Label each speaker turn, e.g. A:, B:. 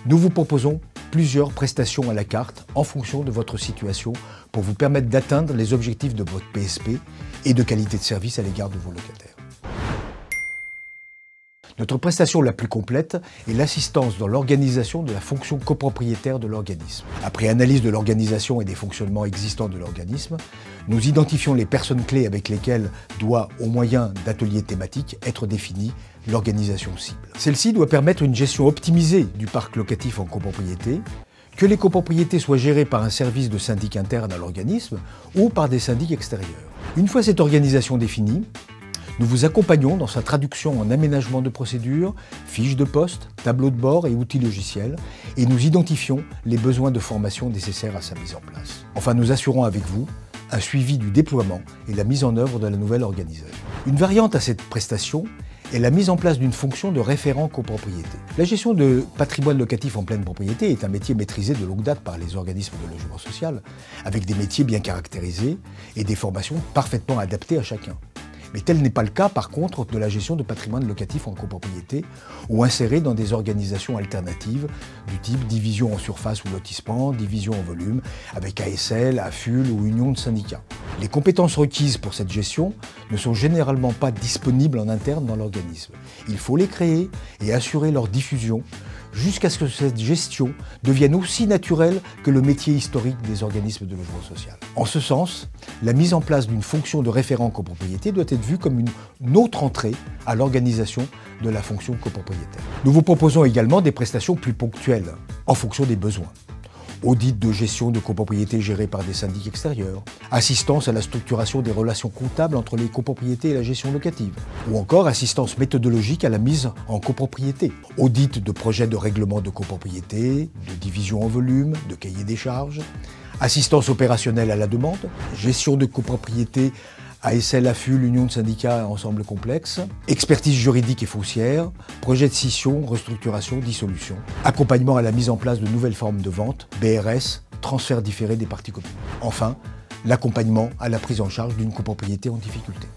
A: Nous vous proposons plusieurs prestations à la carte en fonction de votre situation pour vous permettre d'atteindre les objectifs de votre PSP et de qualité de service à l'égard de vos locataires. Notre prestation la plus complète est l'assistance dans l'organisation de la fonction copropriétaire de l'organisme. Après analyse de l'organisation et des fonctionnements existants de l'organisme, nous identifions les personnes clés avec lesquelles doit, au moyen d'ateliers thématiques, être définie l'organisation cible. Celle-ci doit permettre une gestion optimisée du parc locatif en copropriété, que les copropriétés soient gérées par un service de syndic interne à l'organisme ou par des syndics extérieurs. Une fois cette organisation définie, nous vous accompagnons dans sa traduction en aménagement de procédures, fiches de poste, tableaux de bord et outils logiciels, et nous identifions les besoins de formation nécessaires à sa mise en place. Enfin, nous assurons avec vous un suivi du déploiement et la mise en œuvre de la nouvelle organisation. Une variante à cette prestation est la mise en place d'une fonction de référent copropriété. La gestion de patrimoine locatif en pleine propriété est un métier maîtrisé de longue date par les organismes de logement social, avec des métiers bien caractérisés et des formations parfaitement adaptées à chacun. Mais tel n'est pas le cas, par contre, de la gestion de patrimoine locatif en copropriété ou inséré dans des organisations alternatives du type division en surface ou lotissement, division en volume, avec ASL, AFUL ou union de syndicats. Les compétences requises pour cette gestion ne sont généralement pas disponibles en interne dans l'organisme. Il faut les créer et assurer leur diffusion jusqu'à ce que cette gestion devienne aussi naturelle que le métier historique des organismes de logement social. En ce sens, la mise en place d'une fonction de référent copropriété doit être vue comme une autre entrée à l'organisation de la fonction copropriétaire. Nous vous proposons également des prestations plus ponctuelles, en fonction des besoins. Audit de gestion de copropriété gérée par des syndics extérieurs, assistance à la structuration des relations comptables entre les copropriétés et la gestion locative, ou encore assistance méthodologique à la mise en copropriété, audit de projets de règlement de copropriété, de division en volume, de cahier des charges, assistance opérationnelle à la demande, gestion de copropriété ASL, AFUL, union de syndicats, ensemble complexe, expertise juridique et foncière, projet de scission, restructuration, dissolution, accompagnement à la mise en place de nouvelles formes de vente, BRS, transfert différé des parties communes. Enfin, l'accompagnement à la prise en charge d'une copropriété en difficulté.